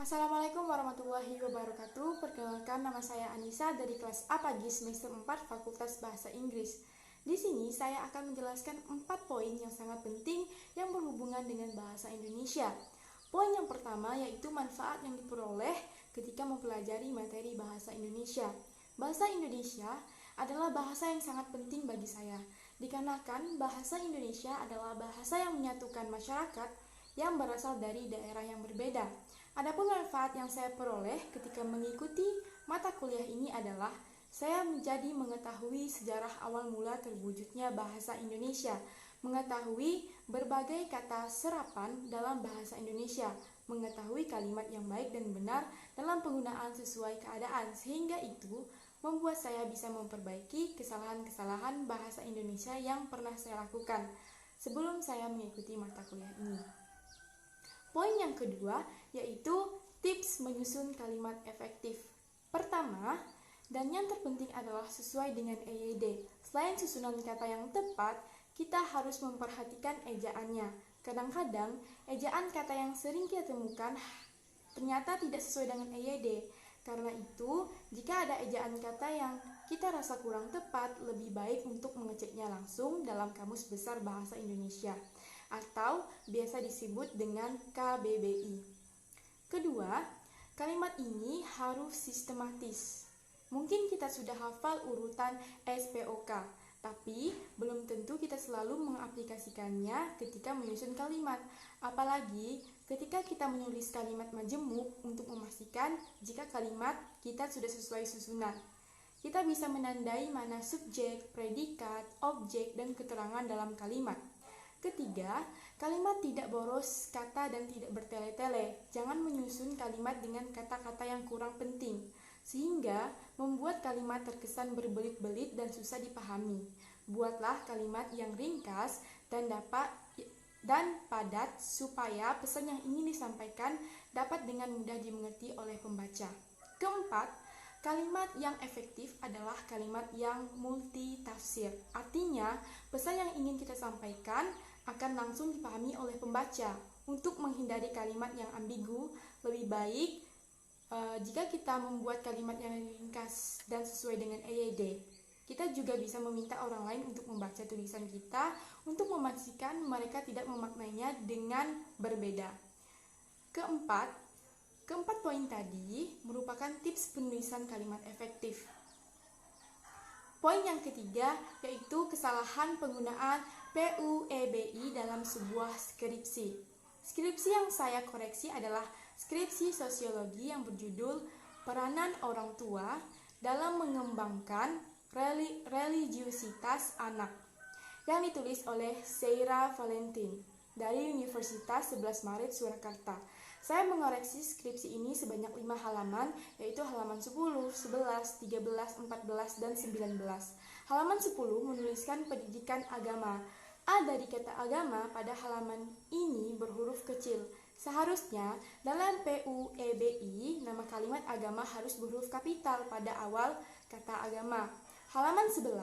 Assalamualaikum warahmatullahi wabarakatuh. Perkenalkan, nama saya Anissa dari kelas A Pagi semester 4 Fakultas Bahasa Inggris. Di sini saya akan menjelaskan 4 poin yang sangat penting yang berhubungan dengan bahasa Indonesia. Poin yang pertama yaitu manfaat yang diperoleh ketika mempelajari materi bahasa Indonesia. Bahasa Indonesia adalah bahasa yang sangat penting bagi saya, dikarenakan bahasa Indonesia adalah bahasa yang menyatukan masyarakat yang berasal dari daerah yang berbeda. Adapun manfaat yang saya peroleh ketika mengikuti mata kuliah ini adalah saya menjadi mengetahui sejarah awal mula terwujudnya bahasa Indonesia, mengetahui berbagai kata serapan dalam bahasa Indonesia, mengetahui kalimat yang baik dan benar dalam penggunaan sesuai keadaan, sehingga itu membuat saya bisa memperbaiki kesalahan-kesalahan bahasa Indonesia yang pernah saya lakukan sebelum saya mengikuti mata kuliah ini. Poin yang kedua yaitu tips menyusun kalimat efektif. Pertama, dan yang terpenting adalah sesuai dengan EYD. Selain susunan kata yang tepat, kita harus memperhatikan ejaannya. Kadang-kadang, ejaan kata yang sering kita temukan ternyata tidak sesuai dengan EYD. Karena itu, jika ada ejaan kata yang kita rasa kurang tepat, lebih baik untuk mengeceknya langsung dalam Kamus Besar Bahasa Indonesia atau biasa disebut dengan KBBI. Kedua, kalimat ini harus sistematis. Mungkin kita sudah hafal urutan SPOK, tapi belum tentu kita selalu mengaplikasikannya ketika menyusun kalimat. Apalagi ketika kita menulis kalimat majemuk untuk memastikan jika kalimat kita sudah sesuai susunan. Kita bisa menandai mana subjek, predikat, objek, dan keterangan dalam kalimat. Ketiga, kalimat tidak boros kata dan tidak bertele-tele. Jangan menyusun kalimat dengan kata-kata yang kurang penting, sehingga membuat kalimat terkesan berbelit-belit dan susah dipahami. Buatlah kalimat yang ringkas dan padat supaya pesan yang ingin disampaikan dapat dengan mudah dimengerti oleh pembaca. Keempat, kalimat yang efektif adalah kalimat yang multitafsir. Artinya, pesan yang ingin kita sampaikan akan langsung dipahami oleh pembaca. Untuk menghindari kalimat yang ambigu, lebih baik jika kita membuat kalimat yang ringkas dan sesuai dengan EYD. Kita juga bisa meminta orang lain untuk membaca tulisan kita untuk memastikan mereka tidak memaknainya dengan berbeda. Keempat poin tadi merupakan tips penulisan kalimat efektif. Poin yang ketiga yaitu kesalahan penggunaan PUEBI dalam sebuah skripsi. Skripsi yang saya koreksi adalah skripsi sosiologi yang berjudul Peranan Orang Tua dalam Mengembangkan Religiusitas Anak, yang ditulis oleh Seira Valentin dari Universitas 11 Maret Surakarta. Saya mengoreksi skripsi ini sebanyak 5 halaman, yaitu halaman 10, 11, 13, 14, dan 19. Halaman 10 menuliskan pendidikan agama. A dari kata agama pada halaman ini berhuruf kecil. Seharusnya dalam PUEBI, nama kalimat agama harus berhuruf kapital pada awal kata agama. Halaman 11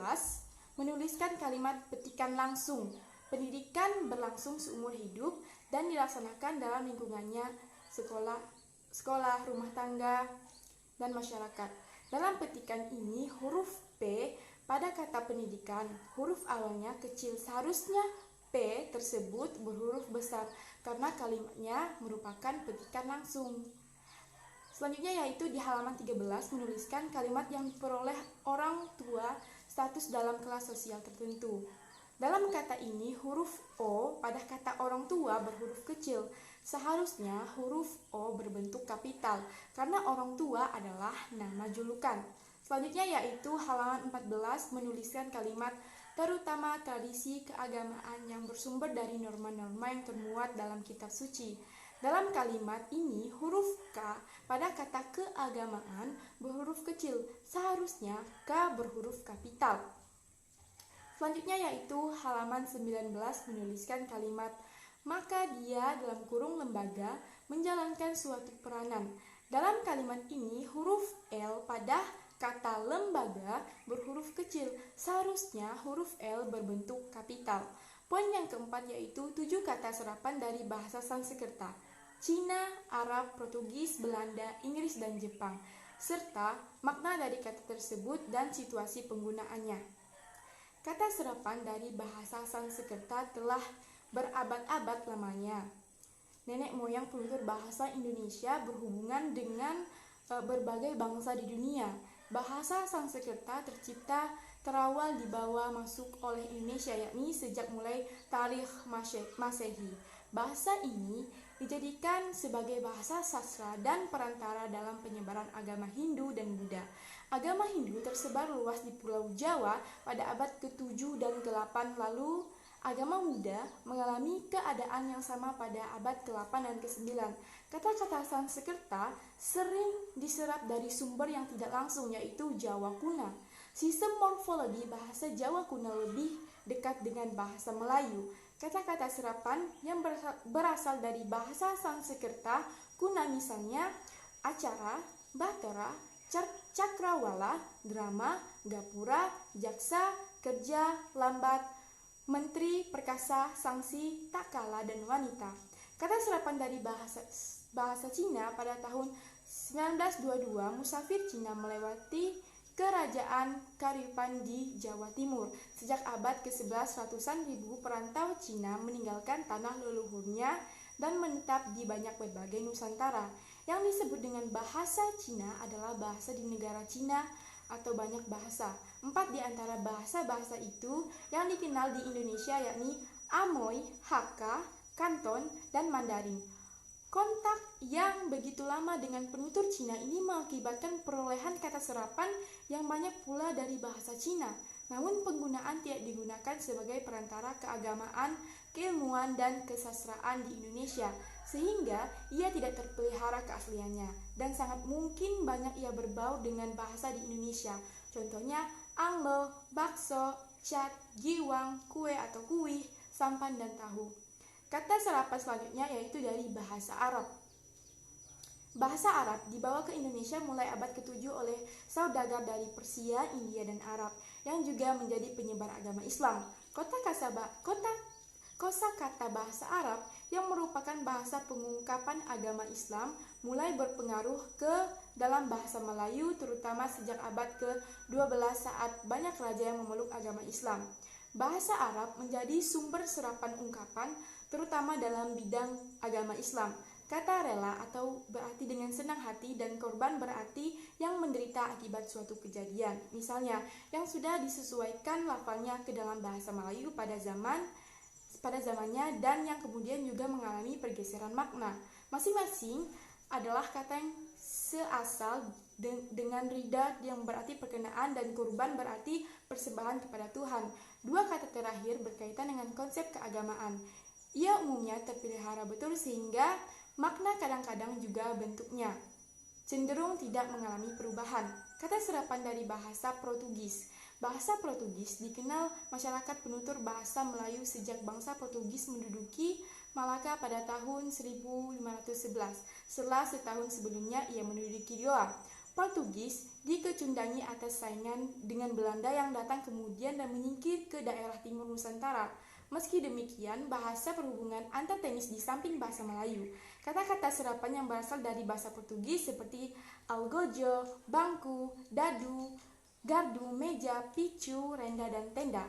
menuliskan kalimat petikan langsung. Pendidikan berlangsung seumur hidup dan dilaksanakan dalam lingkungannya sekolah, rumah tangga, dan masyarakat. Dalam petikan ini, huruf P pada kata pendidikan, huruf awalnya kecil. Seharusnya P tersebut berhuruf besar karena kalimatnya merupakan petikan langsung. Selanjutnya yaitu di halaman 13 menuliskan kalimat yang diperoleh orang tua status dalam kelas sosial tertentu. Dalam kata ini, huruf O pada kata orang tua berhuruf kecil. Seharusnya huruf O berbentuk kapital, karena orang tua adalah nama julukan. Selanjutnya yaitu halaman 14 menuliskan kalimat terutama tradisi keagamaan yang bersumber dari norma-norma yang termuat dalam kitab suci. Dalam kalimat ini, huruf K pada kata keagamaan berhuruf kecil. Seharusnya K berhuruf kapital. Selanjutnya yaitu halaman 19 menuliskan kalimat maka dia dalam kurung lembaga menjalankan suatu peranan. Dalam kalimat ini huruf L pada kata lembaga berhuruf kecil. Seharusnya huruf L berbentuk kapital. Poin yang keempat yaitu 7 kata serapan dari bahasa Sanskerta. Cina, Arab, Portugis, Belanda, Inggris, dan Jepang, serta makna dari kata tersebut dan situasi penggunaannya. Kata serapan dari bahasa Sanskerta telah berabad-abad lamanya. Nenek moyang penutur bahasa Indonesia berhubungan dengan berbagai bangsa di dunia. Bahasa Sanskerta tercipta terawal dibawa masuk oleh Indonesia, yakni sejak mulai tarikh Masehi. Bahasa ini dijadikan sebagai bahasa sastra dan perantara dalam penyebaran agama Hindu dan Buddha. Agama Hindu tersebar luas di Pulau Jawa pada abad ke-7 dan ke-8, lalu agama Buddha mengalami keadaan yang sama pada abad ke-8 dan ke-9. Kata-kata Sanskerta sering diserap dari sumber yang tidak langsung, yaitu Jawa kuno. Sistem morfologi bahasa Jawa kuno lebih dekat dengan bahasa Melayu. Kata-kata serapan yang berasal dari bahasa Sanskerta kuno misalnya acara, batara, cakrawala, drama, gapura, jaksa, kerja, lambat, menteri, perkasa, sanksi, tak kalah, dan wanita. Kata serapan dari bahasa Cina pada tahun 1922, musafir Cina melewati Kerajaan Karipan di Jawa Timur. Sejak abad ke-11, ratusan ribu perantau Cina meninggalkan tanah leluhurnya dan menetap di berbagai Nusantara. Yang disebut dengan bahasa Cina adalah bahasa di negara Cina atau banyak bahasa. 4 di antara bahasa-bahasa itu yang dikenal di Indonesia yakni Amoy, Hakka, Kanton, dan Mandarin. Kontak yang begitu lama dengan penutur Cina ini mengakibatkan perolehan kata serapan yang banyak pula dari bahasa Cina. Namun penggunaan tidak digunakan sebagai perantara keagamaan, keilmuan, dan kesastraan di Indonesia, sehingga ia tidak terpelihara keasliannya, dan sangat mungkin banyak ia berbau dengan bahasa di Indonesia. Contohnya anglo, bakso, cat, giwang, kue atau kuih, sampan, dan tahu. Kata serapan selanjutnya yaitu dari bahasa Arab. Bahasa Arab dibawa ke Indonesia mulai abad ke-7 oleh saudagar dari Persia, India, dan Arab yang juga menjadi penyebar agama Islam. Kosakata bahasa Arab yang merupakan bahasa pengungkapan agama Islam mulai berpengaruh ke dalam bahasa Melayu, terutama sejak abad ke-12 saat banyak raja yang memeluk agama Islam. Bahasa Arab menjadi sumber serapan ungkapan terutama dalam bidang agama Islam. Kata rela atau berarti dengan senang hati dan korban berarti yang menderita akibat suatu kejadian. Misalnya, yang sudah disesuaikan lafalnya ke dalam bahasa Melayu pada zamannya dan yang kemudian juga mengalami pergeseran makna. Masing-masing adalah kata yang seasal dengan rida yang berarti perkenaan dan kurban berarti persembahan kepada Tuhan. Dua kata terakhir berkaitan dengan konsep keagamaan. Ia umumnya terpelihara betul sehingga makna kadang-kadang juga bentuknya cenderung tidak mengalami perubahan. Kata serapan dari bahasa Portugis. Bahasa Portugis dikenal masyarakat penutur bahasa Melayu sejak bangsa Portugis menduduki Malaka pada tahun 1511. Setelah setahun sebelumnya ia menduduki Goa. Portugis dikecundangi atas saingan dengan Belanda yang datang kemudian dan menyingkir ke daerah timur Nusantara. Meski demikian, bahasa perhubungan antar teknis di samping bahasa Melayu. Kata-kata serapan yang berasal dari bahasa Portugis seperti algojo, bangku, dadu, gardu, meja, picu, renda, dan tenda.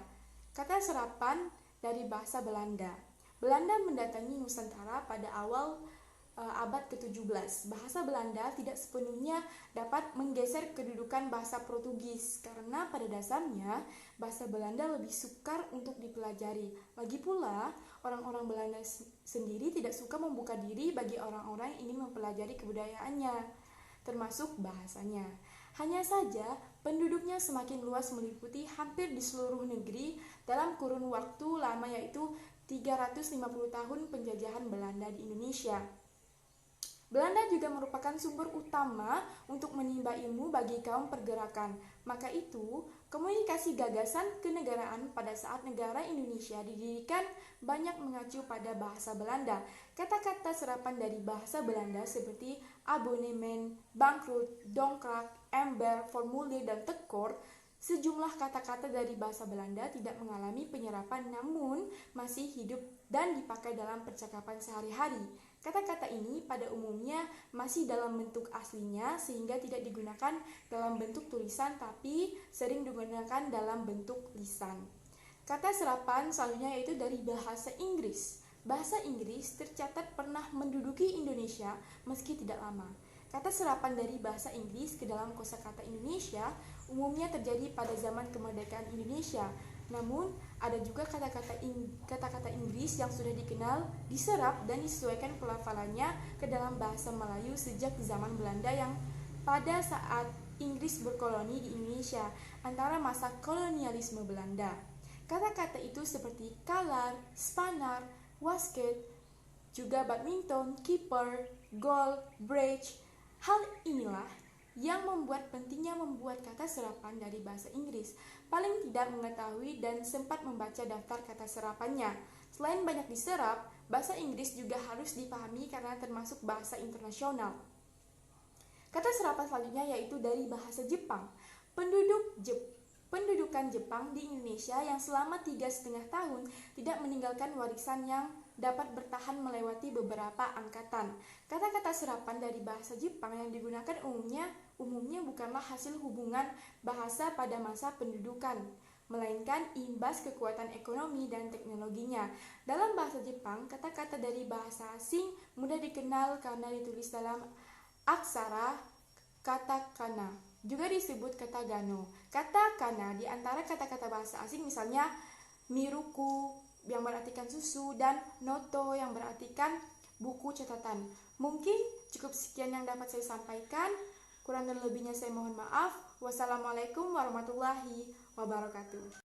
Kata serapan dari bahasa Belanda. Belanda mendatangi Nusantara pada awal abad ke-17. Bahasa Belanda tidak sepenuhnya dapat menggeser kedudukan bahasa Portugis karena pada dasarnya bahasa Belanda lebih sukar untuk dipelajari. Lagi pula, orang-orang Belanda sendiri tidak suka membuka diri bagi orang-orang yang ingin mempelajari kebudayaannya, termasuk bahasanya. Hanya saja, penduduknya semakin luas meliputi hampir di seluruh negeri dalam kurun waktu lama yaitu 350 tahun penjajahan Belanda di Indonesia. Belanda juga merupakan sumber utama untuk menimba ilmu bagi kaum pergerakan. Maka itu, komunikasi gagasan kenegaraan pada saat negara Indonesia didirikan banyak mengacu pada bahasa Belanda. Kata-kata serapan dari bahasa Belanda seperti abonemen, bangkrut, dongkrak, ember, formulir, dan tekor Sejumlah kata-kata dari bahasa Belanda tidak mengalami penyerapan namun masih hidup dan dipakai dalam percakapan sehari-hari. Kata-kata ini pada umumnya masih dalam bentuk aslinya sehingga tidak digunakan dalam bentuk tulisan tapi sering digunakan dalam bentuk lisan. Kata serapan selanjutnya yaitu dari bahasa Inggris. Bahasa Inggris tercatat pernah menduduki Indonesia meski tidak lama. Kata serapan dari bahasa Inggris ke dalam kosakata Indonesia umumnya terjadi pada zaman kemerdekaan Indonesia. Namun, ada juga kata-kata Inggris yang sudah dikenal, diserap dan disesuaikan pelafalannya ke dalam bahasa Melayu sejak zaman Belanda yang pada saat Inggris berkoloni di Indonesia antara masa kolonialisme Belanda. Kata-kata itu seperti kalar, spanar, wasket, juga badminton, keeper, goal, bridge. Hal inilah yang membuat pentingnya membuat kata serapan dari bahasa Inggris. Paling tidak mengetahui dan sempat membaca daftar kata serapannya. Selain banyak diserap, bahasa Inggris juga harus dipahami karena termasuk bahasa internasional. Kata serapan selanjutnya yaitu dari bahasa Jepang. Pendudukan Jepang di Indonesia yang selama 3,5 tahun tidak meninggalkan warisan yang dapat bertahan melewati beberapa angkatan. Kata-kata serapan dari bahasa Jepang yang digunakan umumnya bukanlah hasil hubungan bahasa pada masa pendudukan, melainkan imbas kekuatan ekonomi dan teknologinya. Dalam bahasa Jepang, kata-kata dari bahasa asing mudah dikenal karena ditulis dalam aksara katakana. Juga disebut kata gano. Kata kana di antara kata-kata bahasa asing misalnya miruku yang berartikan susu dan noto yang berartikan buku catatan. Mungkin cukup sekian yang dapat saya sampaikan. Kurang dan lebihnya saya mohon maaf. Wassalamualaikum warahmatullahi wabarakatuh.